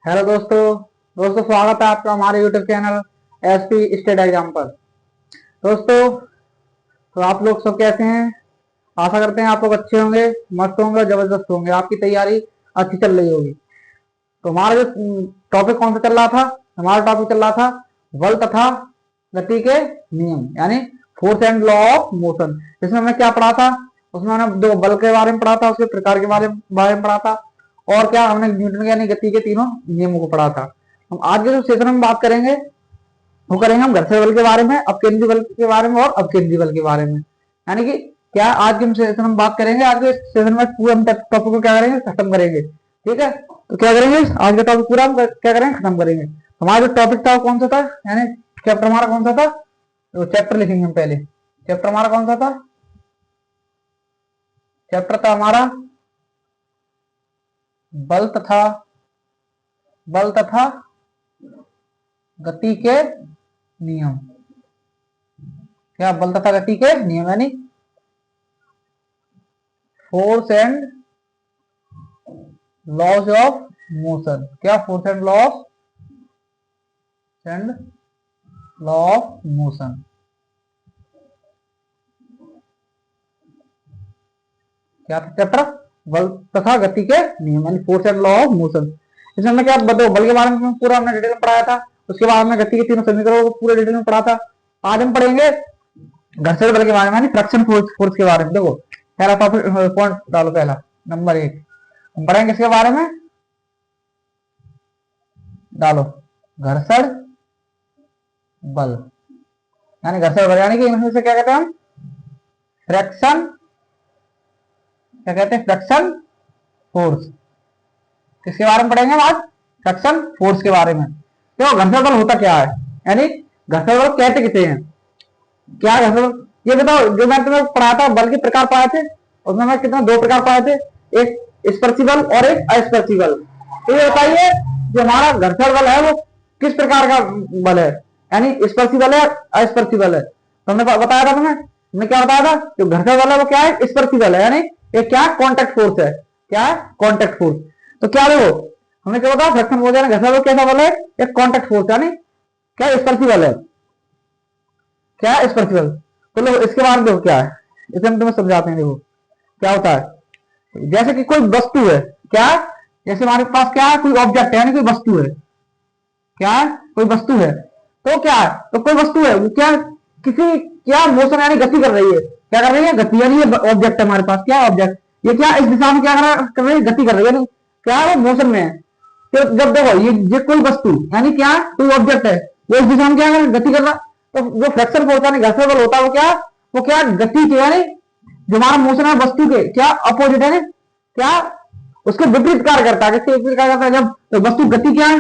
Hello दोस्तों। स्वागत है आपका हमारे YouTube channel SP state exam पर। दोस्तों, तो आप लोग सब कैसे हैं? आशा करते हैं आप लोग अच्छे होंगे, मस्त होंगे, जबरदस्त होंगे, आपकी तैयारी अच्छी चल रही होगी। तो हमारा जो टॉपिक कौन सा चल रहा था? हमारा टॉपिक चल रहा था बल तथा गति के नियम, यानी force and law of motion. इसमें हमने क्या पढ़ा था? उसमें हमने दो बल के बारे में पढ़ा था, उसके प्रकार के बारे में पढ़ा था, और क्या हमने न्यूटन के यानी गति के तीनों नियमों को पढ़ा था। हम आज के जो सेशन में बात करेंगे वो करेंगे हम घर्षण बल के बारे में, अपकेंद्रीय बल के बारे में और अवकेंद्रीय बल के बारे में। यानी कि क्या आज के हम सेशन में बात करेंगे, आज के सेशन में पूरा हम टॉपिक को क्या करेंगे, खत्म करेंगे। ठीक है, तो क्या करेंगे, आज का टॉपिक पूरा हम क्या करेंगे, खत्म करेंगे। हमारा जो टॉपिक था वो कौन सा था, यानी चैप्टर हमारा कौन सा था? तो चैप्टर लिखेंगे हम पहले। चैप्टर हमारा कौन सा था? चैप्टर था हमारा बल तथा गति के नियम। क्या? बल तथा गति के नियम, यानी force and laws of motion. क्या? Force and law of motion. क्या था चैप्टर? बल तथा गति के नियम, यानी force and law of motion. इसमें हमने क्या बताओ, बल के बारे में पूरा हमने डिटेल में पढ़ाया था। उसके बाद हमने गति के तीनों समीकरणों को पूरे डिटेल में पढ़ा था। आज हम पढ़ेंगे घर्षण बल के बारे में, यानी फ्रिक्शन फोर्स के बारे में। देखो, पहला टॉपिक पॉइंट डालो, पहला नंबर 1 हम पढ़ेंगे किसके बारे में? डालो, घर्षण बल। यानी घर्षण बल, यानी कि इनमें से क्या कहते हैं हम? फ्रिक्शन, क्या कहते हैं? Friction force. किसके बारे में पढ़ेंगे हम आज? फ्रिक्शन फोर्स के बारे में। देखो, घर्षण बल होता क्या है, यानी घर्षण बल कहते किसे हैं? क्या घर्षण बल, ये बताओ। जो मैं तुम्हें पढ़ाया था बल के प्रकार पढ़ाए थे, उसमें मैं कितना दो प्रकार पढ़ाए थे, एक स्पर्शी बल और एक अस्पर्शी बल। तो ये बताइए, जो हमारा घर्षण बल है वो किस प्रकार का बल है, यानी स्पर्शी बल है अस्पर्शी बल है? तो हमने बताया था, हमने क्या बताया था? जो घर्षण बल है वो क्या है? स्पर्शी बल है, यानी ये क्या? कॉन्टेक्ट फोर्स है। क्या है? Contact force. तो क्या देखो, हमने क्या बताया? फ्रिक्शन फोर्स यानी घर्षण बल कैसा बल है? एक कॉन्टेक्ट फोर्स, यानी क्या? स्पर्शी बल है। क्या है? स्पर्शी बल। तो लो इसके बारे में देखो क्या है, इसे हम तुम्हें समझाते हैं। देखो क्या होता है, जैसे कि कोई वस्तु है। क्या? जैसे हमारे पास क्या है, कोई ऑब्जेक्ट है, यानी कोई वस्तु है। क्या है? कोई वस्तु है। तो क्या है? तो कोई वस्तु है, वो क्या? किसी क्या मोशन यानी गति कर रही है। क्या कर रही है? गति। यानी ये ऑब्जेक्ट है हमारे पास। क्या ऑब्जेक्ट? ये क्या इस दिशा में क्या कर रही है? गति कर रही है। क्या है? वो मोशन में है। तो जब देखो ये कोई वस्तु यानी क्या? कोई ऑब्जेक्ट है, वो इस दिशा में क्या कर गति कर रहा। तो जो फ्रिक्शन फोर्स यानी घर्षण बल होता है वो क्या गति के, यानी जो हमारा मोशन है वस्तु के क्या अपोजिट है, क्या उसके विपरीत कार्य करता है। किसके विपरीत कार्य करता है? जब तो वस्तु गति क्या है,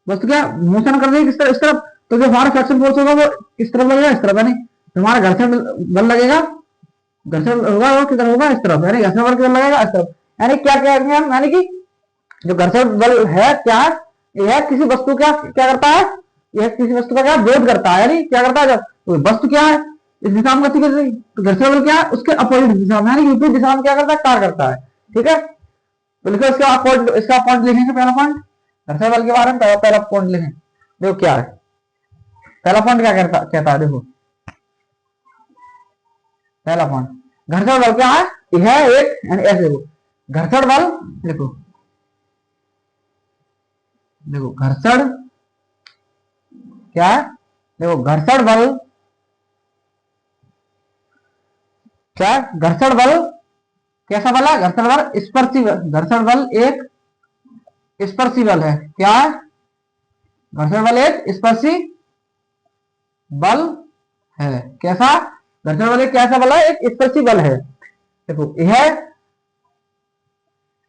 वस्तु क्या मोशन कर रही है किस तरफ? इस तरफ। तो जो हमारा फ्रिक्शन फोर्स होगा वो किस तरफ लगेगा? इस तरफ। यानी हमारा घर्षण बल लगेगा, घर्षण होगा वो किधर होगा? इस तरफ। यानी घर्षण बल किधर लगेगा? इस तरफ। यानी क्या कहेंगे हम, यानी कि जो घर्षण बल है क्या है? यह किसी वस्तु क्या क्या करता है? यह किसी वस्तु का क्या विरोध करता है, यानी क्या करता है? जब तो वस्तु क्या है इस दिशा में गति कर रही, तो घर्षण बल क्या है? उसके अपोजिट दिशा में, यानी विपरीत दिशा में क्या करता है? कार्य करता है। ठीक है, तो लिखो इसका पॉइंट लिखेंगे। पहला पॉइंट घर्षण बल के बारे में पहला पॉइंट लिखें। देखो क्या है पहला पॉइंट, क्या कहता है? देखो पहला पॉइंट, घर्षण बल क्या है? यह एक, यानी ऐसे देखो घर्षण बल। देखो देखो घर्षण क्या है? देखो घर्षण बल क्या है? घर्षण बल कैसा बल है? घर्षण बल स्पर्शी बल। घर्षण बल एक स्पर्शी बल है। क्या है? घर्षण बल एक स्पर्शी बल है। कैसा? घर्षण बल एक कैसा बल है? एक स्पर्शी बल है। देखो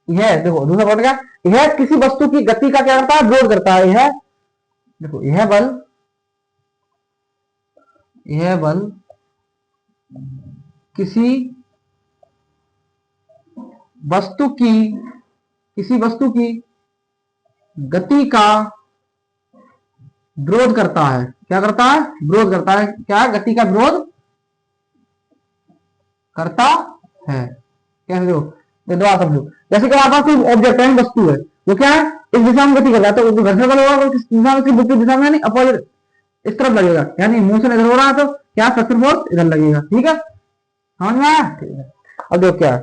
यह देखो दूसरा पॉइंट क्या? यह किसी वस्तु की गति का क्या करता है? विरोध करता है। यह देखो यह बल किसी वस्तु की गति का विरोध करता है। क्या करता है? विरोध करता है। क्या? गति का विरोध करता है। कैसे? देखो दोबारा समझो, जैसे कि हमारे पास कोई ऑब्जेक्ट है, वस्तु है, वो क्या है? इस दिशा में गति कर रहा है तो घर्षण बल होगा किस दिशा में, उसकी विपरीत दिशा में, यानी अपोजिट इस तरफ लगेगा, यानी मोशन इधर हो रहा है तो क्या फ्रिक्शन फोर्स इधर लगेगा। ठीक है, समझ में आया? ठीक है, अब देखो क्या है,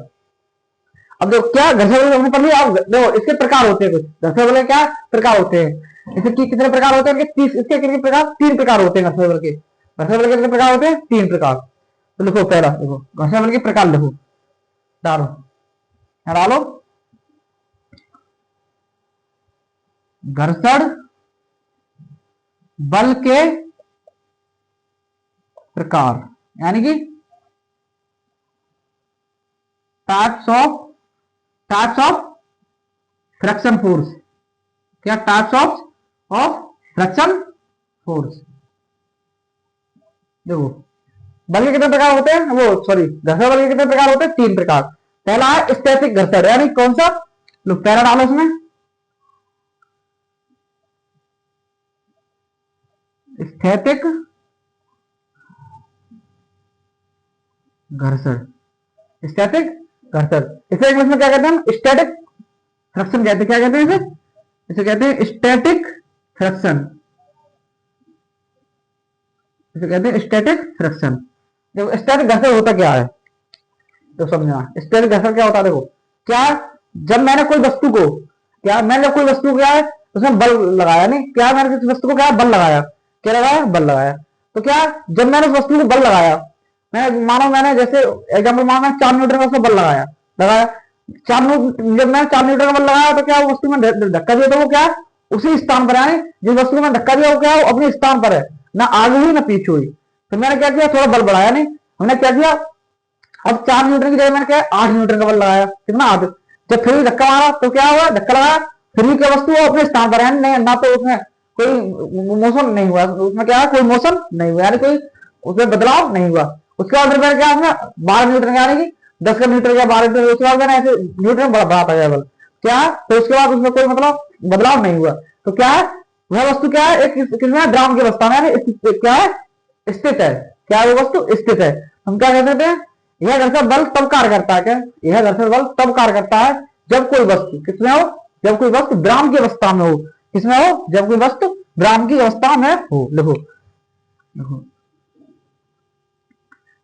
अब देखो क्या घर्षण बल हमने पढ़ लिया। अब देखो इसके प्रकार होते हैं, कुछ घर्षण बल के क्या प्रकार होते हैं, इसके कितने प्रकार होते हैं, इसके कितने प्रकार, 3 प्रकार होते हैं घर्षण बल के। घर्षण बल के कितने प्रकार होते हैं, 3 प्रकार। तो लिखो पहला, देखो घर्षण बल के प्रकार लिखो, डालो डालो, घर्षण बल के प्रकार, यानी कि टाइप्स ऑफ फ्रिक्शन फोर्स। क्या टाइप्स ऑफ फ्रिक्शन फोर्स। देखो बल के कितने प्रकार होते हैं, वो सॉरी घर्षण बल के कितने प्रकार होते हैं, 3 प्रकार। पहला है स्टैटिक घर्षण, यानी कौन सा, लो पहला डालो उसमें, स्टैटिक घर्षण, स्टैटिक घर्षण। इसे इंग्लिश में क्या कहते हैं, स्टैटिक फ्रिक्शन कहते हैं। क्या कहते हैं इसे, इसे कहते हैं स्टैटिक फ्रिक्शन, इसे कहते हैं स्टैटिक फ्रिक्शन। देखो स्टैटिक घर्षण होता क्या है, तो समझना स्टैटिक घर्षण क्या होता है। देखो क्या, जब मैंने कोई वस्तु को, क्या मैंने कोई वस्तु क्या है उसमें बल लगाया, नहीं क्या मैंने किसी वस्तु को क्या बल लगाया, क्या लगाया, बल लगाया। तो क्या जब मैंने उस वस्तु को बल लगाया, मैंने मानो मैंने जैसे एग्जाम्पल मानो मैं 4 न्यूटन का उसमें बल लगाया लगाया 4 न्यूटन, जब मैंने 4 न्यूटन का बल लगाया तो क्या वो वस्तु में धक्का दिया तो वो क्या उसी स्थान पर है, जिस वस्तु को मैं धक्का दिया वो क्या वो अपने स्थान पर है, ना आगे हुई ना पीछे हुई। तो मैंने क्या किया, थोड़ा बल बढ़ाया, नहीं हमने क्या किया, अब 4 न्यूटन की जगह मैंने क्या 8 न्यूटन का बल लगाया, कितना 8। जब फिर भी धक्का मारा तो क्या हुआ, धक्का लगाया फिर भी क्या वस्तु अपने स्थान पर है, नहीं ना तो उसमें कोई मोशन नहीं हुआ, उसमें क्या है कोई मोशन नहीं हुआ, यानी कोई उसमें बदलाव नहीं हुआ। उसके बाद मैंने क्या उसमें 12 न्यूटन यानी कि 10 का न्यूटन या 12 न्यूटन, उसके बाद मैंने ऐसे न्यूटन बढ़ाता गया बल, क्या तो उसके बाद उसमें कोई मतलब बदलाव नहीं हुआ। तो क्या है वह वस्तु क्या है, एक किसमें द्रावक की अवस्था में क्या है, स्थित है। क्या वो वस्तु स्थित है। हम क्या कह सकते हैं, यह घर्षण बल तब कार्य करता है, क्या यह घर्षण बल तब कार्य करता है जब कोई वस्तु किसमें हो, जब कोई वस्तु विराम की अवस्था में हो, किसमें हो, जब कोई वस्तु विराम की अवस्था में हो। लिखो लिखो,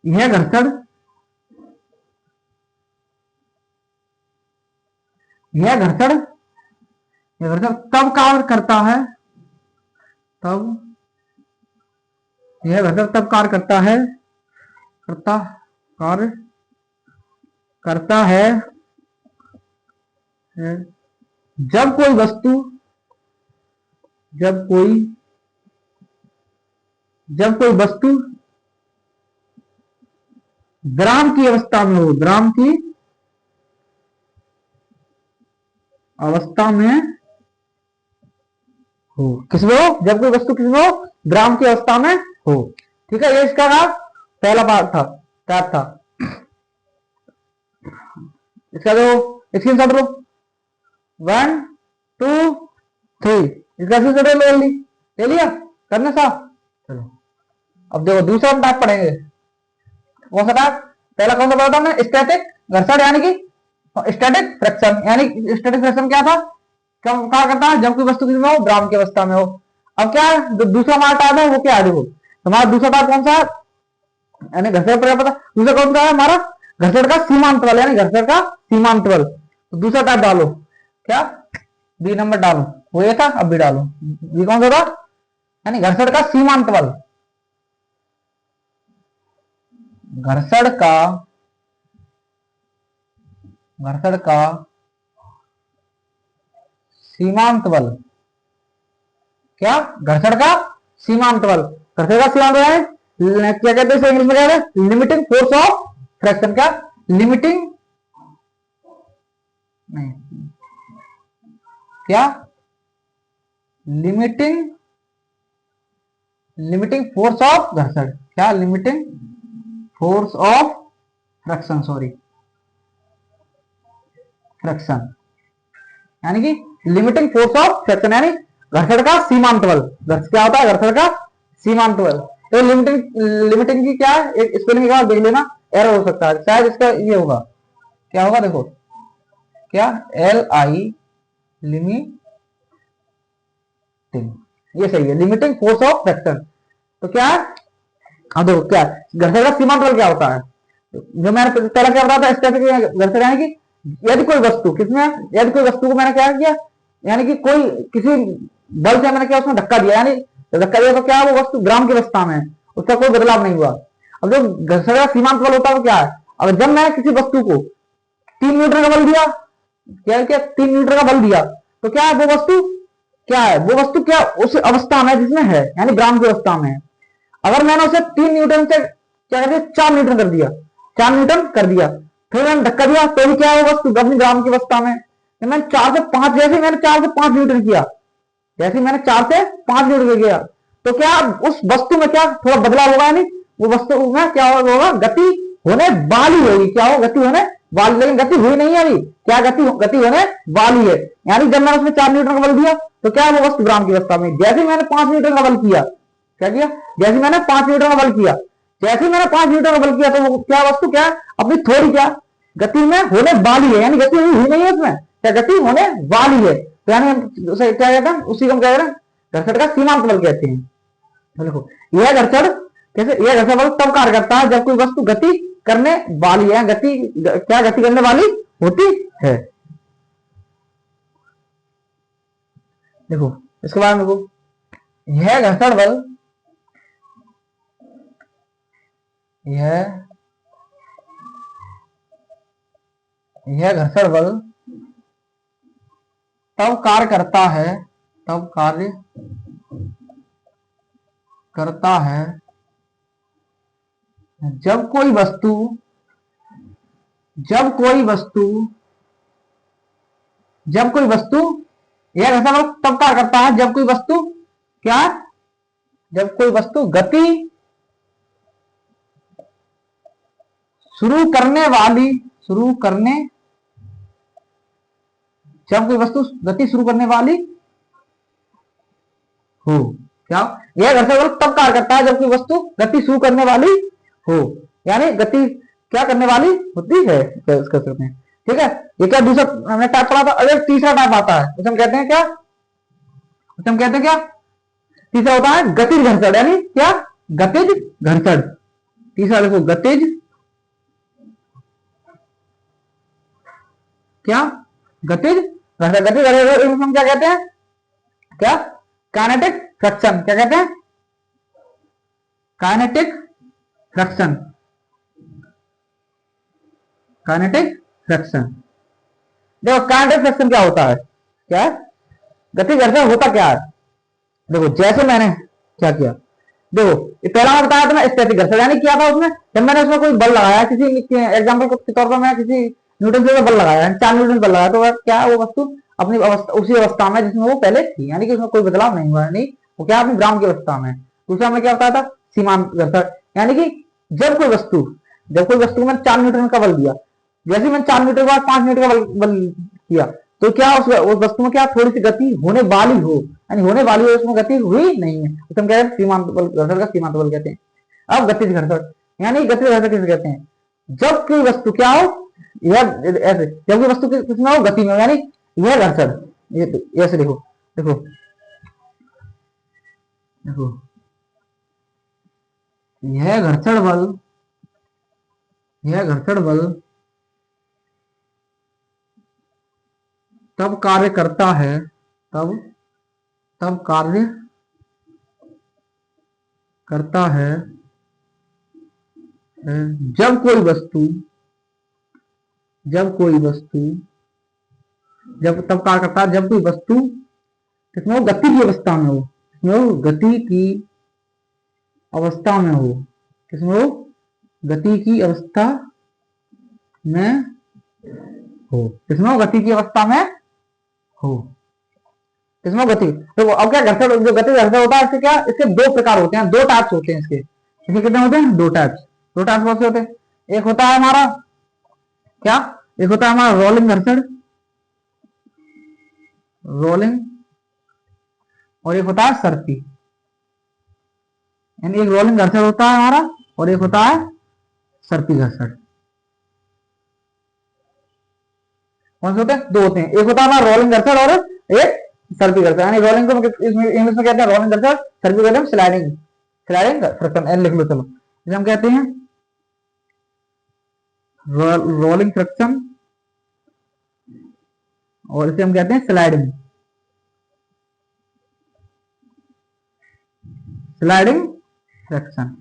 यह घर्षण यह घर्षण यह घर्षण तब कार्य करता है, तब यह घर्षण तब कार्य करता है, कार्य करता है जब कोई वस्तु, जब कोई वस्तु विराम की अवस्था में हो, विराम की अवस्था में हो, किसमें हो, जब कोई वस्तु किसमें हो, विराम की अवस्था में हो। ठीक है, ये इसका नाम पहला पार्ट था, टाइप था इसका। जो स्क्रीनशॉट लो 1 2 3, इसका स्क्रीनशॉट ले लिया, करना साफ। चलो अब देखो दूसरा हम टाइप पढ़ेंगे, कौन सा टाइप, पहला कौन सा पढ़ा था हमने, स्टैटिक घर्षण, यानी कि स्टैटिक फ्रिक्शन, यानी स्टैटिक फ्रिक्शन क्या था, क्या करता है जब कोई वस्तु किसमें हो, द्रावक की अवस्था में हो। अब क्या जो दूसरा हमारा टाइप है वो क्या है, देखो हमारा दूसरा टाइप कौन सा है, यानी घर्षण पर पता, दूसरा कौन सा है हमारा, घर्षण का सीमांत बल, यानी घर्षण का सीमांत बल। तो दूसरा टाइप डालो, क्या बी नंबर डालो, वो ये था, अब भी डालो, बी कौन सा था, यानी घर्षण का सीमांत बल, घर्षण का सीमांत बल, क्या घर्षण का सीमांत बल, घर्षण का सीमांत बल है क्या कहते हैं इंग्लिश में, क्या है लिमिटिंग फोर्स ऑफ फ्रिक्शन। क्या लिमिटिंग नहीं, क्या लिमिटिंग फोर्स ऑफ घर्षण, क्या limiting force of friction, sorry friction, यानी कि लिमिटिंग फोर्स ऑफ फ्रिक्शन, यानी घर्षण का सीमांत बल। क्या होता है घर्षण का सीमांत बल। तो लिमिटिंग की क्या है, एक स्पेलिंग का देख लेना, एरर हो सकता है, शायद इसका ये होगा, क्या होगा देखो, क्या LI लिमिटिंग, फ्रैक्शन, ये सही है, लिमिटिंग फोर्स ऑफ फ्रैक्शन। तो क्या है, अब देखो क्या घर्षण का सीमांत बल क्या होता है, जो मैंने पहले क्या बताया था स्टैटिक घर्षण, यानी कि यदि कोई वस्तु किसमें, यदि कोई वस्तु को मैंने क्या किया, यानी कि कोई किसी बल से मैंने क्या उसमें धक्का दिया, यानी धक्का दिया तो क्या वो वस्तु ग्राम की अवस्था में है, उसका कोई बदलाव नहीं हुआ। अब जो घर्षण का सीमांत बल होता है वो क्या है, अगर जब मैंने किसी वस्तु को 3 न्यूटन का बल दिया, क्या क्या 3 न्यूटन का बल दिया, तो क्या है वो वस्तु, क्या है वो वस्तु, क्या उस अवस्था में जिसमें है, यानी ग्राम की अवस्था में है। अगर मैंने उसे 3 न्यूटन से क्या कर दिया, 4 न्यूटन कर दिया, 4 न्यूटन कर दिया, फिर मैंने धक्का दिया तो भी क्या है वो वस्तु अपनी ग्राम की अवस्था में। मैंने 4 से 5, जैसे मैंने 4 से 5 न्यूटन किया, जैसे मैंने 4 से 5 न्यूटन किया, तो क्या उस वस्तु में क्या थोड़ा बदलाव होगा, यानी वो वस्तु में क्या होगा, गति होने वाली होगी, क्या हो, गति होने वाली, लेकिन गति हुई नहीं है अभी, क्या गति होने वाली है। यानी जब मैंने उसमें 4 न्यूटन का बल दिया तो क्या वो वस्तु ग्राम की अवस्था में, जैसे मैंने 5 न्यूटन का बल किया, क्या किया, जैसे मैंने 5 न्यूटन का बल किया, जैसे मैंने 5 न्यूटन का बल किया, तो वो क्या वस्तु क्या अपनी थोड़ी क्या गति में होने वाली है, यानी गति हुई नहीं है उसमें, क्या गति होने वाली है। तो यानी उसे क्या कहते हैं, उसी को हम क्या कहते हैं, घर्षण का सीमांत बल कहते हैं। देखो यह घर्षण कैसे, यह घर्षण बल तब कार्य करता है जब कोई वस्तु गति करने वाली है, गति करने वाली होती है। देखो इसके बाद देखो, यह घर्षण बल, यह घर्षण बल तब कार्य करता है, तब कार्य करता है जब कोई वस्तु, यह घर्षण बल तब कार्य करता है जब कोई वस्तु क्या, जब कोई वस्तु गति शुरू करने, जब कोई वस्तु गति शुरू करने वाली हो, क्या यह घर्षण बल तब कार्य करता है जब कोई वस्तु गति शुरू करने वाली हो, यानी गति क्या करने वाली होती है, कर सकते हैं। ठीक है, ये क्या दूसरा हमने टाइप पढ़ा था। अगर तीसरा टाइप आता है उसे हम कहते हैं क्या, उसे हम कहते हैं क्या, तीसरा होता है गतिज घर्षण, यानी क्या गतिज घर्षण। तीसरा देखो गतिज, क्या गतिज घर्षण, गतिज घर्षण हम क्या कहते हैं, क्या काइनेटिक फ्रिक्शन, क्या कहते हैं, काइनेटिक फ्रिक्शन, काइनेटिक फ्रिक्शन। देखो काइनेटिक फ्रिक्शन क्या होता है, क्या है गतिज घर्षण होता क्या है। देखो जैसे मैंने क्या किया, देखो ये पहला मैं बताया था ना स्टैटिक घर्षण, यानी क्या था उसमें, जब मैंने उसमें कोई बल लगाया, किसी एग्जांपल के तौर पर मैं किसी न्यूटन से बल लगाया, 4 न्यूटन बल लगाया, तो क्या वो वस्तु अपनी अवस्था, उसी अवस्था में जिसमें वो पहले थी, यानी कि उसमें कोई बदलाव नहीं हुआ, यानी वो क्या अपनी ग्राम की अवस्था में। दूसरा में क्या बताया था सीमांत घर्षण, यानी कि जब कोई वस्तु को मैंने 4 न्यूटन का बल दिया, जैसे मैंने 4 मीटर के बाद 5 मीटर का बल किया, तो क्या उस वस्तु में क्या थोड़ी सी गति होने वाली हो, यानी होने वाली हो, उसमें गति हुई नहीं है, तो हम क्या कहते हैं सीमांत बल, घर्षण का सीमांत बल कहते हैं। अब गतिज घर्षण, यानी गतिज घर्षण किसे कहते हैं, जब कोई वस्तु क्या हो, यह ऐसे जब कोई वस्तु किसमें हो, गति में, यानी यह घर्षण, ये ऐसे देखो देखो देखो यह घर्षण बल तब कार्य करता है, तब कार्य करता है जब कोई वस्तु, जब तब कार्य करता है जब कोई वस्तु किसमें हो, गति की अवस्था में हो, किसमें हो, गति की अवस्था में हो, किसमें हो, गति की अवस्था में हो, किसमें हो, गति की अवस्था में हो, किसमें गति। तो अब क्या घर्षण, जो गति घर्षण होता है इसके क्या, इसके 2 प्रकार होते हैं, 2 टाइप्स होते हैं इसके कितने होते हैं, 2 टाइप्स। 2 टाइप्स कौन से होते हैं, एक होता है हमारा क्या, एक होता है हमारा रोलिंग घर्षण, रोलिंग, और एक होता है सर्पी, यानी एक रोलिंग घर्षण होता है हमारा और एक होता है सर्पी घर्षण। कौन से होते हैं, 2 होते हैं, एक होता है हमारा रोलिंग घर्षण और एक सर्पी घर्षण, यानी रोलिंग को इसमें इंग्लिश में कहते हैं रोलिंग घर्षण, सर्पी कहते हैं स्लाइडिंग, स्लाइडिंग फ्रिक्शन। एन लिख लो चलो, इसे हम कहते हैं रोलिंग फ्रिक्शन और इसे हम कहते हैं स्लाइडिंग, स्लाइडिंग फ्रिक्शन।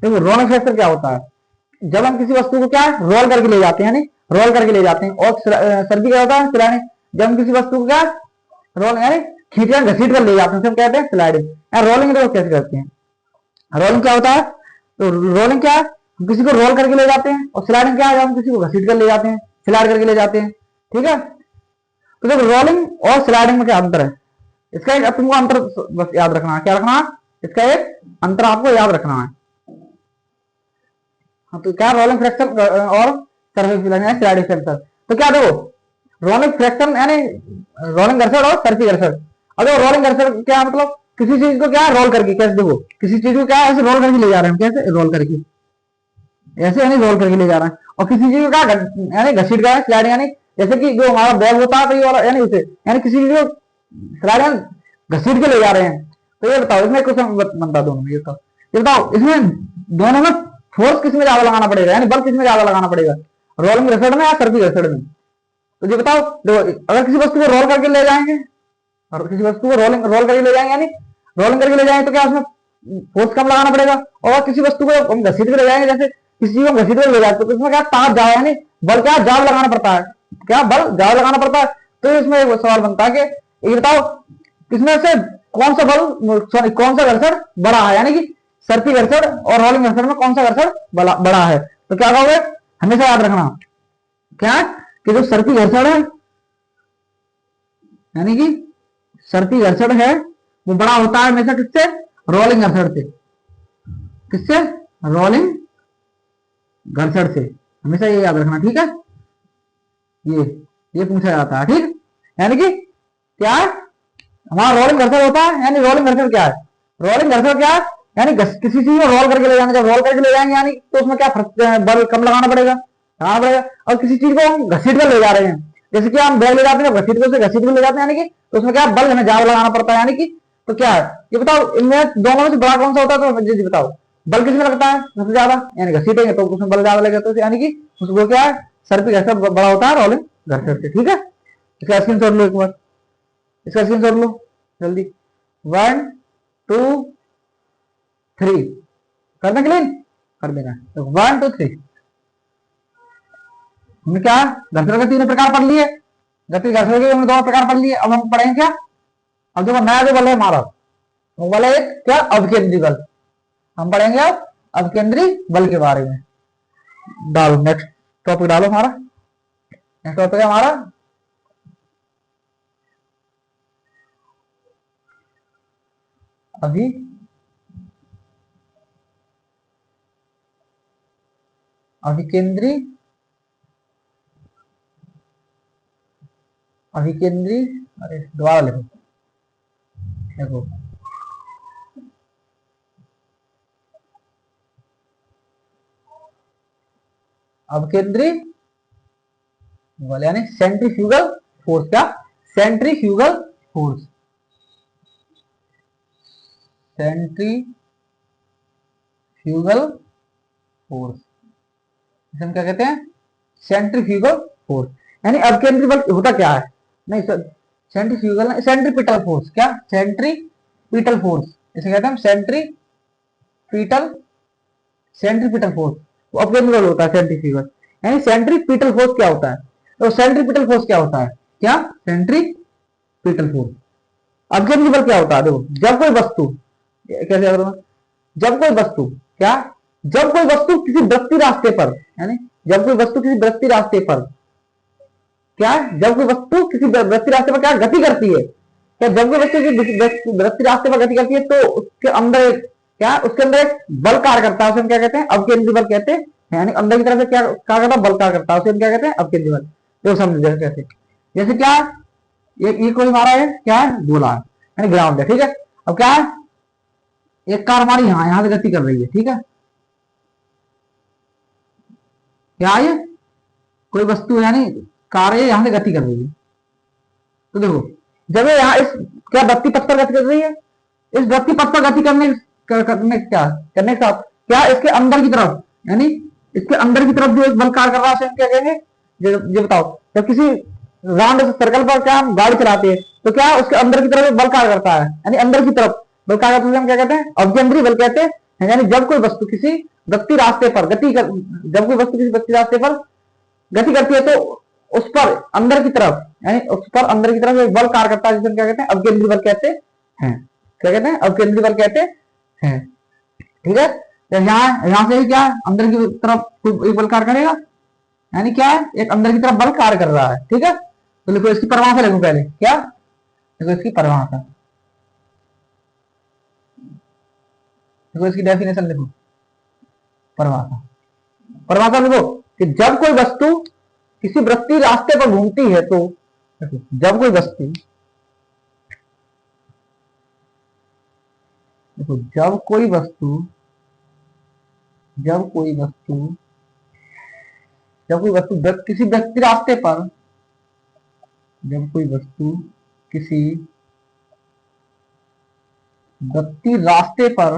देखो रोलिंग फ्रिक्शन क्या होता है, जब हम किसी वस्तु को क्या रोल करके ले जाते हैं, यानी रोल करके ले जाते हैं, और सर्दी क्या होता है स्लाइडिंग, जब हम किसी वस्तु को क्या रोल यानी खींचकर घसीट कर ले जाते हैं, हम कहते हैं स्लाइडिंग। रोलिंग देखो कैसे करते हैं, रोलिंग क्या होता है, तो रोलिंग क्या हम किसी को रोल करके ले जाते हैं, और स्लाइडिंग क्या है हम किसी को घसीट कर ले जाते हैं, स्लाइड करके ले जाते हैं, ठीक है। तो देखो रोलिंग और स्लाइडिंग में क्या अंतर है, इसका एक तुमको अंतर बस याद रखना है, क्या रखना है, इसका एक अंतर आपको याद रखना है। हाँ, तो क्या रोलिंग फ्रैक्शन और सरफेस फ्रैक्शन, स्लाइडिंग फ्रैक्शन। तो क्या देखो रोलिंग फ्रैक्शन यानी रोलिंग घर्षण और सरफेस घर्षण। अब देखो रोलिंग घर्षण क्या मतलब, किसी चीज को क्या रोल करके, कैसे देखो किसी चीज को क्या ऐसे रोल करके ले जा रहे हैं, कैसे रोल करके, ऐसे यानी रोल करके ले जा रहे हैं, और किसी चीज को क्या यानी घसीट कर स्लाइडिंग, यानी जैसे कि जो हमारा बैग होता है तो ये वाला यानी उसे यानी किसी चीज को स्लाइडिंग घसीट के ले जा रहे हैं। तो ये बताओ इसमें क्वेश्चन बनता दोनों में, ये बताओ इसमें दोनों में फोर्स किसमें ज्यादा लगाना पड़ेगा, यानी बल किसमें ज्यादा लगाना पड़ेगा, रोलिंग घर्षण में या सर्फी घर्षण में। तो ये बताओ देखो, अगर किसी वस्तु को रोल करके ले जाएंगे, और किसी वस्तु को रोल करके ले जाएंगे, यानी रोलिंग करके ले जाएंगे, तो क्या उसमें फोर्स कम लगाना पड़ेगा, और किसी वस्तु को हम घसीट के ले जाएंगे, जैसे किसी चीज को घसीट के ले जाते तो इसमें क्या ताप जाओ, यानी बल क्या जाव लगाना पड़ता है, क्या बल जाव लगाना पड़ता है। तो इसमें एक सवाल बनता है कि ये बताओ इसमें से कौन सा बल सॉरी कौन सा घर्षण बड़ा है, यानी कि सर्पी घर्षण और रोलिंग घर्षण में कौन सा घर्षण बड़ा है। तो क्या कहोगे, हमेशा याद रखना क्या कि जो सर्पी घर्षण है, यानी कि सर्पी घर्षण है वो बड़ा होता है हमेशा किससे, रोलिंग घर्षण से, किससे, रोलिंग घर्षण से, हमेशा ये याद रखना, ठीक है। ये पूछा जाता है, ठीक, यानी कि क्या हमारा रोलिंग घर्षण होता है, यानी रोलिंग घर्षण क्या है, रोलिंग घर्षण क्या है, यानी किसी चीज को रोल करके ले जाना, जब रोल करके ले जाएंगे यानी तो उसमें क्या बल कम लगाना पड़ेगा, और किसी चीज को हम घसीट कर ले जा रहे हैं, जैसे कि हम बैग ले जाते हैं घसीट कर ले जाते हैं, यानी कि तो उसमें क्या बल हमें जाव लगाना पड़ता है, यानी कि तो क्या है ये बताओ इनमें दोनों में से बड़ा कौन सा होता है, तो मुझे बताओ बल किसमें लगता है सबसे ज्यादा, यानी घसीटेंगे तो उसमें बल ज्यादा लगेगा, तो यानी कि उसको क्या है सर्पी घर्षण बड़ा होता है रोलिंग घर्षण से, ठीक है। इसका स्क्रीन शॉट लो एक बार, इसका स्क्रीन शॉट लो जल्दी, 1 2 3 करना क्लीन कर देना, तो 1 2 3 हमने क्या घर्षण के तीनों प्रकार पढ़ लिए, गति घर्षण के हमने दोनों प्रकार पढ़ लिए। अब हम पढ़ेंगे क्या, अब देखो नया जो बल है हमारा वो बल है एक क्या अवकेंद्री बल, हम पढ़ेंगे अब अवकेंद्री बल के बारे में। डालो नेक्स्ट टॉपिक, डालो हमारा नेक्स्ट टॉपिक है हमारा अभी अभिकेंद्री अभिकेंद्री अरे दोबारा लिखो, देखो अवकेंद्री बल यानी सेंट्रीफ्यूगल फोर्स, क्या सेंट्रीफ्यूगल फोर्स, सेंट्रीफ्यूगल फोर्स हम क्या कहते हैं, सेंट्रीफ्यूगल फोर्स। यानी अवकेंद्री बल होता क्या है, नहीं सर सेंट्रीफ्यूगल नहीं, सेंट्रीपिटल फोर्स, क्या सेंट्रीपिटल फोर्स इसे कहते हैं सेंट्रीपिटल, सेंट्रीपिटल फोर्स वो अवकेंद्री बल होता है सेंट्रीफ्यूगल। यानी सेंट्रीपिटल फोर्स क्या होता है, तो सेंट्रीपिटल फोर्स क्या होता है, क्या सेंट्रीपिटल फोर्स। अवकेंद्री बल क्या होता है, देखो जब कोई वस्तु कैसे जब कोई वस्तु क्या जब कोई वस्तु किसी वृत्तीय रास्ते पर, यानी जब कोई वस्तु किसी वृत्तीय रास्ते पर क्या जब कोई वस्तु किसी वृत्तीय रास्ते पर क्या गति करती है, क्या जब कोई वस्तु किसी वृत्तीय रास्ते पर गति करती है तो उसके अंदर क्या उसके अंदर एक बल कार्य करता है, उसे हम क्या कहते हैं अवकेंद्री बल कहते हैं। यानी अंदर की तरफ से क्या कार्य करता है, बल कार्य करता है, उसे हम क्या कहते हैं अवकेंद्री बल। तो समझ कैसे, जैसे क्या ये कोई हमारा है क्या है गोला है, यानी ग्राउंड है, ठीक है। अब क्या है एक कार हमारी यहाँ से गति कर रही है, ठीक है, क्या ये कोई वस्तु यानी कार्य यहां से गति कर रही है। तो देखो जब ये यहाँ इस क्या वृत्ति पथ पर गति कर रही है, इस वृत्ति पथ पर गति करने के साथ क्या इसके अंदर की तरफ, यानी इसके अंदर की तरफ जो एक बल कार्य कर रहा है उसे हम क्या कहेंगे, ये बताओ। जब किसी राउंड सर्कल पर क्या हम गाड़ी चलाते हैं तो क्या उसके अंदर की तरफ बल कार्य करता है, यानी अंदर की तरफ बल कार्य करते हम क्या कहते हैं, अभ्यंतरी बल कहते हैं। यानी जब कोई वस्तु किसी वृत्ति रास्ते पर जब कोई वस्तु किसी वृत्ति रास्ते पर गति करती है तो उस पर अंदर की तरफ, यानी उस पर अंदर की तरफ एक बल कार्य करता है जिसे क्या कहते हैं, अवकेंद्री बल कहते हैं। क्या कहते हैं, अवकेंद्री बल कहते हैं। ठीक है, तो यहां से क्या अंदर की तरफ एक बल कार्य करेगा, यानी क्या है, एक अंदर की तरफ बल कार्य कर रहा है। ठीक है, तो लिखो इसकी परिभाषा लिखो पहले, क्या देखो इसकी परिभाषा, देखो इसकी डेफिनेशन लिखो, परिभाषा लिखो कि जब कोई वस्तु किसी वृत्तीय रास्ते पर घूमती है तो जब कोई वस्तु देखो जब कोई वस्तु किसी वृत्तीय रास्ते पर जब कोई वस्तु किसी वृत्तीय रास्ते पर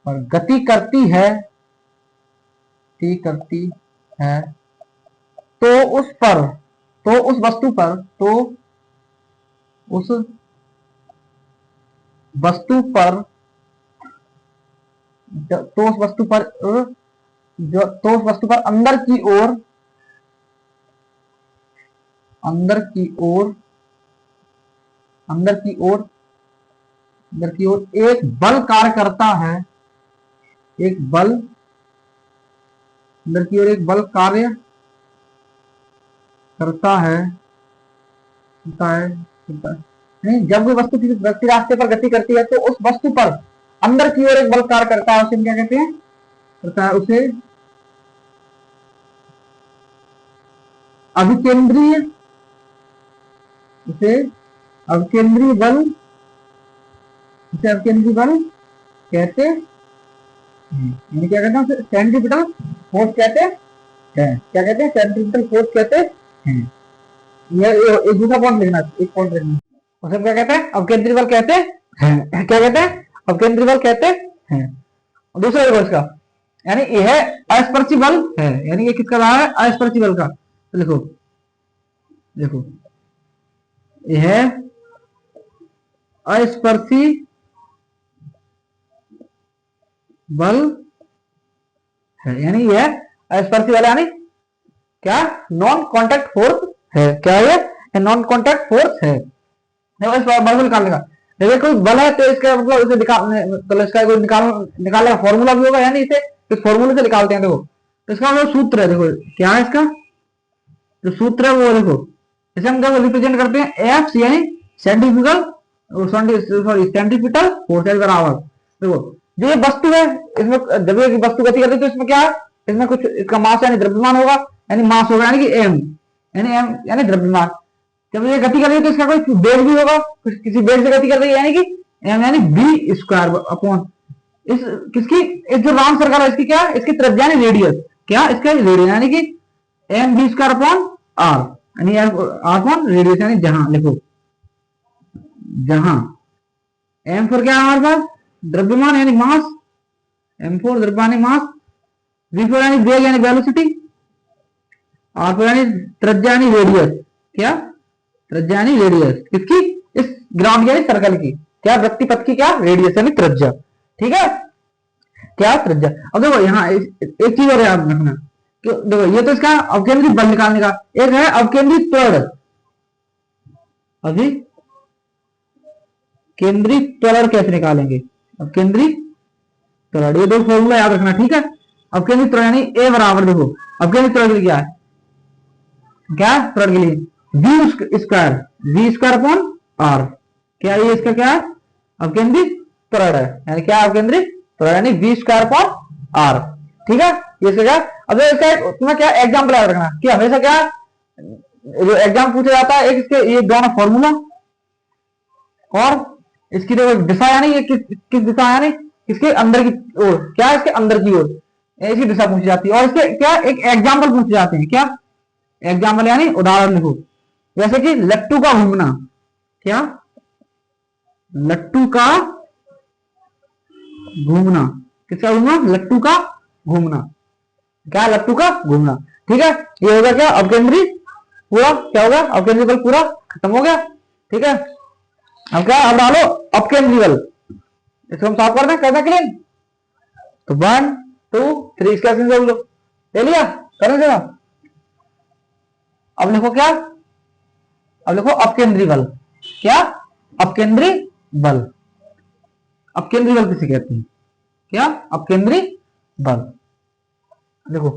गति करती है तो उस वस्तु पर अंदर की ओर एक बल कार्य करता है, अंदर की ओर एक बल कार्य करता है। नहीं, जब कोई वस्तु किसी वृत्तीय रास्ते पर गति करती है तो उस वस्तु पर अंदर की ओर एक बल कार्य करता है, उसे क्या कहते हैं, उसे अभिकेंद्रीय बल कहते हैं। यानी क्या कहते हैं, सेंट्रीपिटल फोर्स कहते हैं। क्या कहते हैं, सेंट्रीपिटल फोर्स कहते हैं। ये एक दूसरा पॉइंट लिखना, एक पॉइंट लिखना, उसे क्या कहते हैं, अवकेंद्री बल कहते हैं। क्या कहते हैं, अवकेंद्री बल कहते हैं। दूसरा देखो इसका, यानी यह अस्पर्शी बल है, यानी ये किसका रहा है, अस्पर्शी बल का। तो देखो यह अस्पर्शी बल है, यानी यह अस्पर्शी बल यानी क्या, नॉन कॉन्टैक्ट फोर्स है। क्या है, नॉन कॉन्टैक्ट फोर्स है। इस बल को निकालने का, देखिए कोई बल है तो इसका मतलब इसे तो इसका कोई निकालने का फॉर्मूला भी होगा, यानी इसे इस फॉर्मूले से निकालते हैं। देखो तो इसका मतलब सूत्र है, देखो क्या है इसका जो सूत्र है वो, देखो इसे हम क्या रिप्रेजेंट करते हैं, एफ यानी सेंट्रीफ्यूगल सेंट्रीपिटल फोर्स बराबर। देखो जो ये वस्तु है, इसमें जब ये वस्तु गति करती है तो इसमें क्या है, इसमें कुछ इसका मास यानी द्रव्यमान होगा, यानी मास होगा, यानी कि एम यानी द्रव्यमान। जब ये गति कर रही है तो इसका कोई वेग भी होगा, किसी वेग से गति कर रही है, यानी कि एम यानी बी स्क्वायर अपॉन इस किसकी, इस जो राउंड सर्कल है इसकी क्या, इसकी त्रिज्या यानी रेडियस, क्या इसका रेडियस, यानी कि M B square upon R, यानी आर अपॉन रेडियस, यानी जहां लिखो जहां एम फोर क्या है हमारे पास, द्रव्यमान यानी मास, एम फोर द्रव्यमान मास, वी फोर यानी वेग यानी वेलोसिटी, आर फोर यानी त्रिज्या यानी रेडियस, क्या त्रिज्या यानी रेडियस किसकी, इस ग्राउंड यानी सर्कल की, क्या वृत्ति पथ की क्या रेडियस यानी त्रिज्या। ठीक है, क्या त्रिज्या। अब देखो यहाँ एक चीज और याद रखना, देखो ये तो इसका अवकेंद्री बल निकालने का, एक है अवकेंद्री त्वरण, अभी केंद्रीय त्वरण कैसे निकालेंगे, अवकेंद्री त्वरण, ये दो फॉर्मूला याद रखना। ठीक है, अवकेंद्री त्वरण यानी ए बराबर, देखो अवकेंद्री त्वरण के लिए क्या है, क्या त्वरण के लिए वी स्क्वायर अपॉन आर, क्या ये इसका क्या है, अवकेंद्री त्वरण है, यानी क्या अवकेंद्री त्वरण यानी वी स्क्वायर अपॉन आर। ठीक है, ये इसका क्या, अब इसका तुम्हें क्या एग्जाम्पल याद रखना कि हमेशा क्या जो एग्जाम पूछा जाता है, एक इसके ये दोनों फॉर्मूला और इसकी देखो दिशा, यानी ये किस दिशा, यानी किसके अंदर की ओर, क्या इसके अंदर की ओर, इसकी दिशा पूछी जाती है। और इसके क्या एक एग्जाम्पल पूछे जाते हैं, क्या एग्जाम्पल यानी उदाहरण लिखो। जैसे कि लट्टू का घूमना, क्या लट्टू का घूमना, किसका घूमना, लट्टू का घूमना, क्या लट्टू का घूमना। ठीक है, ये होगा क्या अपकेंद्री पूरा, क्या होगा अपकेंद्री बल पूरा खत्म हो गया। ठीक है, अब क्या, अब डालो अपकेंद्री बल, इसको हम साफ कर दें, कैसा क्लीन। तो 1 2 3 इसका जोड़ लो, ले लिया, करने देना। अब लिखो क्या, अब लिखो अपकेंद्री बल, क्या अपकेंद्री बल, अपकेंद्री बल किसे कहते हैं, क्या अपकेंद्री बल। देखो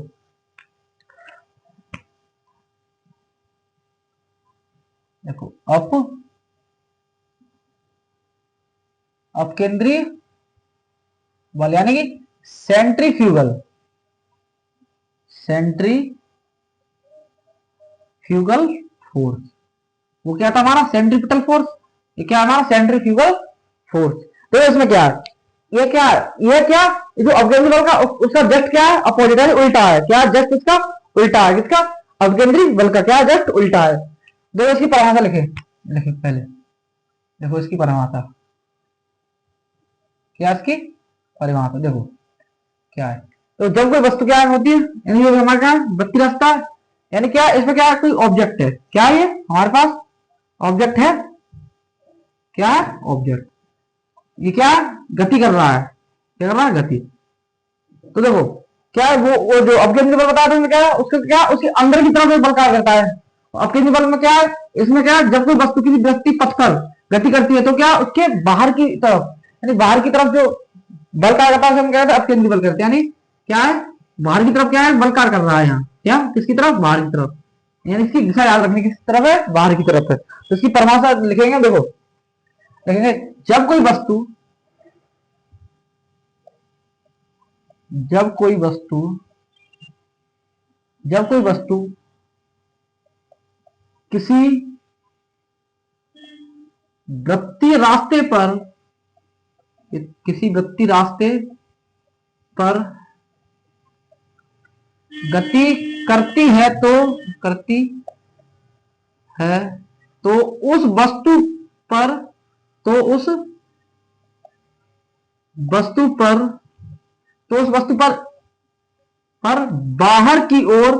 देखो अपकेंद्रीय बल यानी कि सेंट्रीफ्यूगल, सेंट्रीफ्यूगल फोर्स, वो क्या था हमारा सेंट्रीपिटल फोर्स, ये क्या हमारा सेंट्रीफ्यूगल फोर्स। तो इसमें क्या है, ये क्या है, ये क्या, ये जो अपकेंद्री बल का उसका जस्ट क्या है, अपोजिट है, उल्टा है, क्या जस्ट इसका उल्टा है, किसका अपकेंद्री बल का क्या जस्ट उल्टा है। देखो इसकी परिभाषा लिखे, लिखे पहले, देखो इसकी परिभाषा, क्या इसकी परिभाषा देखो क्या है। तो जब कोई वस्तु क्या होती है, यानी हमारे क्या वृत्तीय रास्ता, यानी क्या इसमें क्या कोई ऑब्जेक्ट है, क्या ये हमारे पास ऑब्जेक्ट है, क्या है ऑब्जेक्ट, ये क्या गति कर रहा है, क्या कर रहा है गति। तो देखो क्या है वो जो अपकेंद्री बल बता रहे क्या है, उसके क्या उसके अंदर की तरफ बल कार्य करता है। अपकेंद्री बल में क्या है, इसमें क्या है जब कोई वस्तु की दृष्टि पथ पर गति करती है तो क्या उसके बाहर की तरफ, यानी बाहर की तरफ जो बल कार्य करता है हम क्या कहते हैं अपकेंद्री बल करते हैं। यानी क्या है बाहर की तरफ क्या है बल कार्य कर रहा है यहाँ, क्या किसकी तरफ, बाहर की तरफ, यानी इसकी दिशा याद रखनी किस तरफ है, बाहर की तरफ है। तो इसकी परिभाषा लिखेंगे, देखो लिखेंगे जब कोई वस्तु, जब कोई वस्तु, जब कोई वस्तु किसी वृत्तीय रास्ते पर, किसी वृत्तीय रास्ते पर गति करती है तो, करती है तो उस वस्तु पर, तो उस वस्तु पर, तो उस वस्तु पर बाहर की ओर,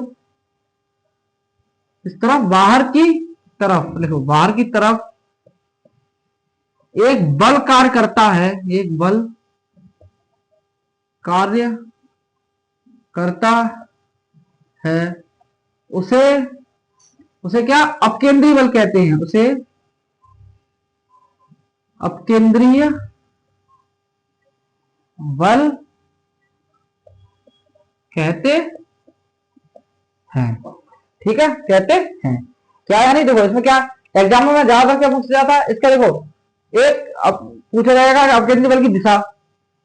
इस तरफ बाहर की तरफ लिखो, बाहर की तरफ एक बल कार्य करता है, एक बल कार्य करता है, उसे उसे क्या अपकेंद्रीय बल कहते हैं, उसे अपकेंद्रीय बल कहते हैं। ठीक है, कहते हैं क्या, यानी देखो इसमें क्या एग्जाम में ज्यादातर क्या पूछा जाता है इसका, देखो एक पूछा जाएगा अपकेंद्रीय बल की दिशा,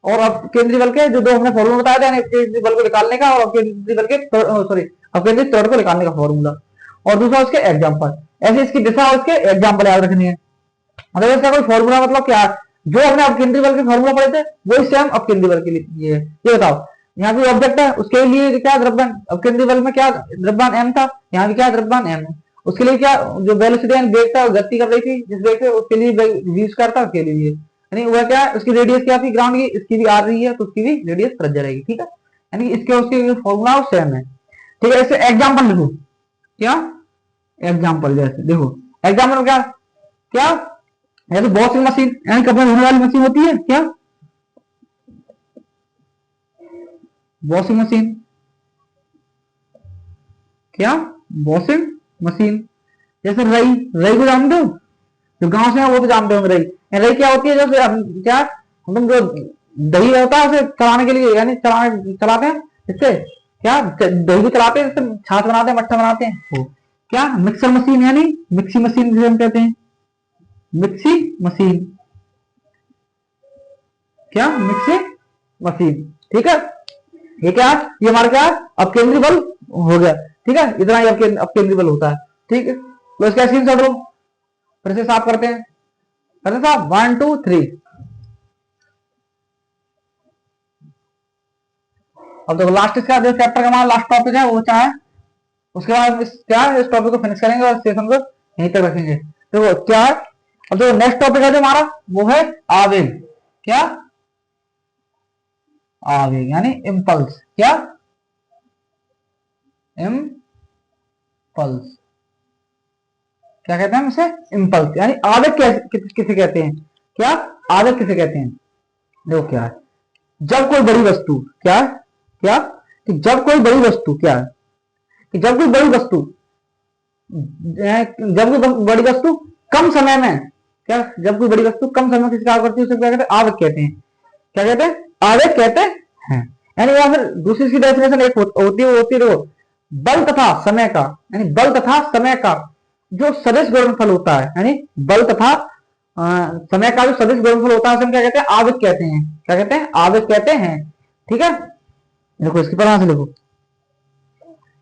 और अपकेंद्रीय बल के जो दो हमने फॉर्मूला बताया था, अपकेंद्रीय बल को निकालने का और अपकेंद्रीय बल के सॉरी अपकेंद्रीय त्वरण को निकालने का फॉर्मूला, और दूसरा उसके एग्जाम्पल। ऐसे इसकी दिशा और उसके एग्जाम्पल याद रखनी है। मतलब इसका कोई फॉर्मूला मतलब क्या, जो हमने अपकेंद्रीय बल के फॉर्मूला पढ़े थे वही सेम अपकेंद्रीय बल के लिए ये बताओ। यहाँ भी ऑब्जेक्ट है, उसके लिए क्या द्रव्यमान, अपकेंद्रीय बल में क्या द्रव्यमान m था, यहाँ भी क्या द्रव्यमान m है, उसके लिए क्या जो वेलोसिटी एंड वेग था गति कर रही थी जिस वेग से, उसके लिए v स्क्वायर था, उसके लिए यानी वह क्या उसकी रेडियस क्या थी ग्राउंड की, इसकी भी आ रही है तो उसकी भी रेडियस त्रिज्या रहेगी। ठीक है, यानी इसके उसके फॉर्मूला सेम है। ठीक है, इससे एग्जाम्पल लिखो, क्या एग्जाम्पल, जैसे देखो एग्जाम्पल में क्या क्या या तो वॉशिंग मशीन यानी कपड़े धोने वाली मशीन होती है, क्या वॉशिंग मशीन, क्या वॉशिंग मशीन। जैसे रई, रई को जानते हो, जो गांव से है वो तो जानते होंगे रई। रई क्या होती है, जैसे क्या हम जो दही होता है उसे चलाने के लिए, यानी चलाते हैं इससे, क्या दही को चलाते हैं, इससे छाछ बनाते हैं, मट्ठा बनाते हैं, वो क्या मिक्सर मशीन, यानी मिक्सी मशीन जिसे हम कहते हैं, मिक्सी मशीन, क्या मिक्सी मशीन। ठीक है, ये क्या ये हमारा क्या अपकेंद्रीय बल हो गया। ठीक है, इतना ही अपकेंद्रीय बल होता है। ठीक है, तो इसका स्क्रीनशॉट लो, फिर से साफ करते हैं, करते साहब 1 2 3। अब देखो लास्ट इसका जो चैप्टर का हमारा लास्ट टॉपिक है वो क्या है, उसके बाद क्या है, इस टॉपिक को फिनिश करेंगे और सेशन को यहीं तक रखेंगे। देखो क्या है, अब जो नेक्स्ट टॉपिक है जो हमारा वो है आवेग। क्या? आवेग यानी इम्पल्स। क्या? इम्पल्स। क्या कहते हैं इसे? इम्पल्स यानी आवेग किसे कहते हैं? क्या आवेग किसे कहते हैं? देखो क्या है, जब कोई बड़ी वस्तु, क्या है, क्या कि जब कोई बड़ी वस्तु, क्या है कि जब कोई बड़ी वस्तु, जब कोई बड़ी वस्तु कम समय में, क्या जब कोई बड़ी वस्तु कम समय में किसी कार्य करती है उसे क्या कहते हैं? आवेग कहते हैं। क्या कहते हैं? आवेग कहते हैं। यानी या फिर दूसरी सी डेफिनेशन एक होती है देखो, बल तथा समय का, यानी बल तथा समय का जो सदिश गुणनफल होता है, यानी बल तथा समय का जो सदिश गुणनफल होता है उसे हम क्या कहते हैं? आवेग कहते हैं। क्या कहते हैं? आवेग कहते हैं। ठीक है, देखो इसकी परिभाषा लिखो,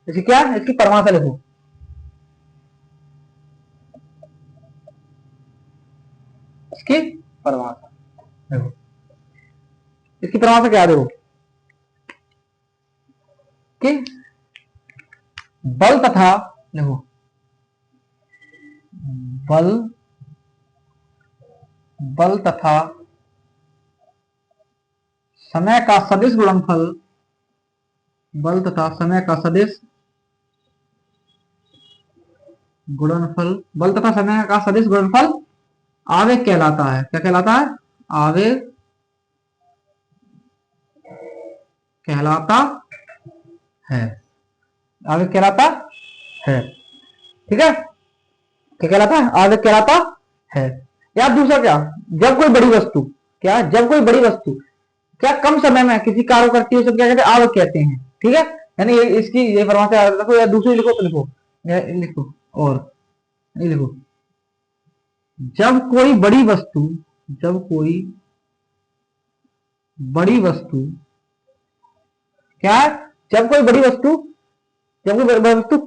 इसकी क्या, इसकी परिभाषा लिखो। इसकी परिभाषा देखो, इसकी परिभाषा क्या देखो कि बल तथा, देखो बल, बल तथा समय का सदिश गुणनफल, बल तथा समय का सदिश गुणनफल, बल तथा समय का सदिश गुणनफल आवेग कहलाता है। क्या कहलाता है? आवेग कहलाता है। आवेग कहलाता है। ठीक है, क्या कहलाता है? आवेग कहलाता है। या दूसरा क्या, जब कोई बड़ी वस्तु, क्या जब कोई बड़ी वस्तु क्या कम समय में किसी कार्य करती है उसे क्या कहते हैं? आवेग कहते हैं। ठीक है, यानी इसकी ये परिभाषा लिखो, या दूसरी लिखो तो लिखो, लिखो और ये लिखो, जब कोई बड़ी वस्तु, जब कोई बड़ी वस्तु, क्या है, जब कोई बड़ी वस्तु, जब कोई बड़ी वस्तु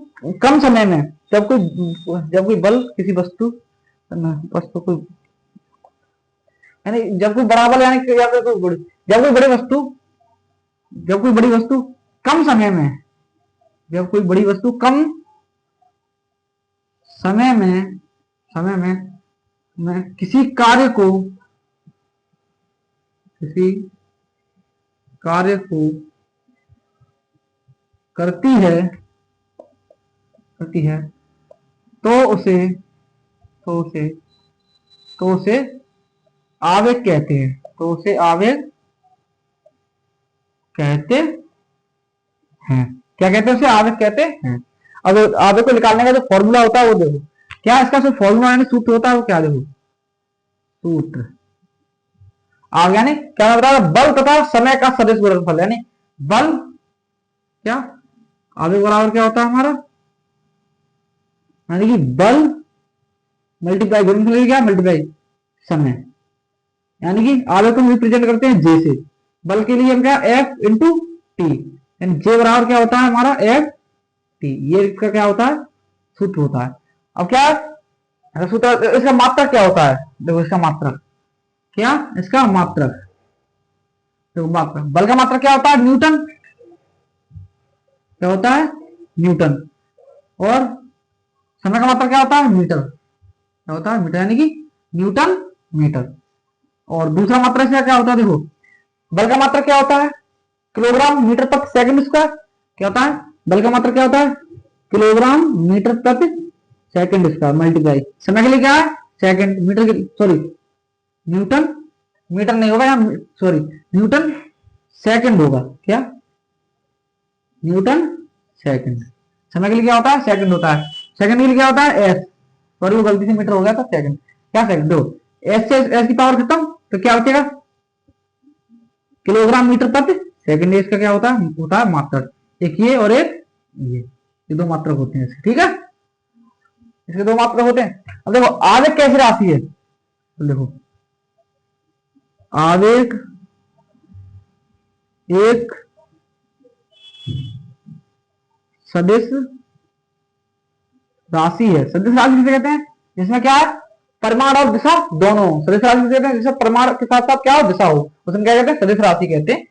कम समय में, जब कोई बल किसी वस्तु को, यानी जब कोई बड़ा बल, यानी या फिर कोई जब कोई बड़ी वस्तु, जब कोई बड़ी वस्तु कम समय में, जब कोई बड़ी वस्तु कम समय में, किसी कार्य को, किसी कार्य को करती है, तो उसे, आवेग कहते हैं। तो उसे आवेग कहते हैं। क्या कहते हैं? उसे आवेग कहते हैं। अब आवेग को निकालने का जो फॉर्मूला होता है वो देखो, क्या इसका जो फॉर्मूला यानी सूत्र होता है वो क्या, देखो सूत्र आवेग यानी क्या बता, बल तथा समय का सदिश गुणनफल, यानी बल, क्या आवेग बराबर क्या होता है हमारा, यानी कि बल मल्टीप्लाई गुणनफल, क्या मल्टीप्लाई समय, यानी कि आवेग को हम रिप्रेजेंट करते हैं जे से, बल के लिए हम क्या एफ इंटू टी, यानी जे बराबर क्या होता है हमारा एफ टी, ये इसका क्या होता है? सूत्र होता है। अब क्या है सूत्र, इसका मात्रक क्या होता है? देखो इसका मात्रक, क्या इसका मात्रक, देखो मात्रक, बल का मात्रक क्या होता है? न्यूटन। क्या होता है? न्यूटन। और समय का मात्रक क्या होता है? मीटर। क्या होता है? मीटर, यानी कि न्यूटन मीटर। और दूसरा मात्रक क्या होता है? देखो बल का मात्रक क्या होता है? किलोग्राम मीटर प्रति सेकंड स्क्वायर। क्या होता है? बल का मात्रक क्या होता है? किलोग्राम मीटर प्रति सेकंड स्क्वायर मल्टीप्लाई समय के लिए क्या है? सेकंड, मीटर के, सॉरी न्यूटन मीटर नहीं होगा, सॉरी न्यूटन सेकंड होगा। क्या न्यूटन सेकंड, समय के लिए क्या होता है? सेकंड होता है। सेकंड के लिए क्या होता है? एस, सॉरी वो गलती से मीटर हो गया था, सेकंड, क्या सेकंड, दो एस से एस की पावर खत्म, तो क्या बचेगा? किलोग्राम मीटर प्रति सेकंड। इसका क्या होता है? होता है मात्रक, एक ये और एक ये दो मात्रक होते हैं इसके। ठीक है, इसके दो मात्रक होते हैं। अब देखो आवेग कैसी राशि है, तो देखो आवेग एक सदिश राशि है। सदिश राशि किसे कहते हैं? जिसमें क्या है? परिमाण और दिशा दोनों। सदिश राशि कहते हैं जिसमें परिमाण के साथ साथ क्या हो? दिशा हो, उसमें क्या कहते हैं? सदिश राशि कहते हैं।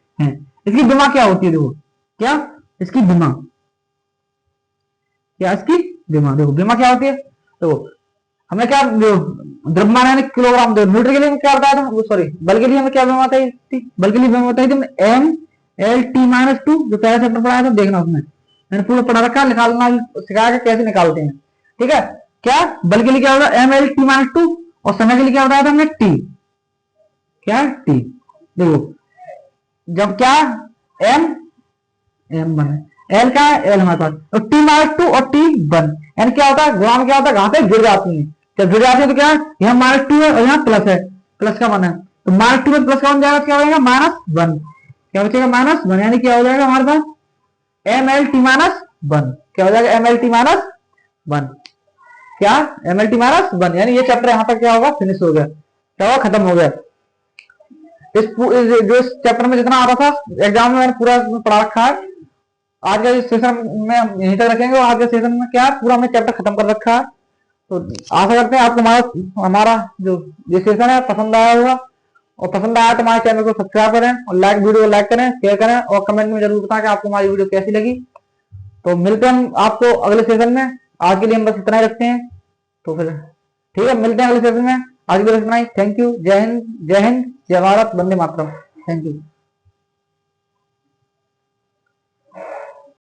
इसकी विमा क्या होती है? देखो क्या, इसकी विमा, क्या इसकी विमा। देखो विमा क्या होती है, तो हमें क्या द्रव्यमान यानी किलोग्राम, देखो मीटर के लिए क्या बताया था, वो सॉरी बल के लिए हमें क्या विमा बताई थी, बल के लिए विमा बताई थी M L T minus two, जो पहला चैप्टर पढ़ाया था देखना उसमें, मैंने पूरा पढ़ा रखा, निकालना सिखाया कैसे निकालते हैं। ठीक है, क्या बल के लिए क्या होगा M L T minus two, और समय के लिए क्या बताया था हमने टी, क्या टी। देखो जब क्या एम एम वन है, एल का है, एल हमारे पास, और टी माइनस टू और टी वन, एन क्या होता है गुणाम, क्या होता है कहां पे जुड़ जाती है, जब जुड़ जाती है तो क्या है, यहाँ माइनस टू है और यहाँ प्लस है, प्लस का वन है, तो माइनस टू में प्लस का वन जाएगा, क्या हो जाएगा माइनस वन, क्या बचेगा माइनस वन, यानी क्या हो जाएगा हमारे पास M L T minus one, क्या हो जाएगा M L T minus one, क्या M L T minus one, यानी ये चैप्टर यहाँ तक क्या होगा फिनिश हो गया, क्या होगा खत्म हो गया। जो इस चैप्टर में जितना आता था एग्जाम में मैंने पूरा पढ़ा रखा है, आज का सेशन में यहीं तक रखेंगे, और आज के सेशन में क्या पूरा हमने चैप्टर खत्म कर रखा है। तो आशा करते हैं आपको हमारा हमारा जो ये सेशन है पसंद आया होगा, और पसंद आया तो हमारे चैनल को सब्सक्राइब करें, और वीडियो को लाइक करें, शेयर करें, और कमेंट में जरूर बताएं कि आपको हमारी वीडियो कैसी लगी। तो मिलते हैं हम आपको अगले सेशन में, आज के लिए हम बस इतना ही रखते हैं, तो फिर ठीक है मिलते हैं अगले सेशन में, आज के लिए इतना ही। थैंक यू, जय हिंद, जय हिंद, जय भारत, वंदे मातरम, थैंक यू।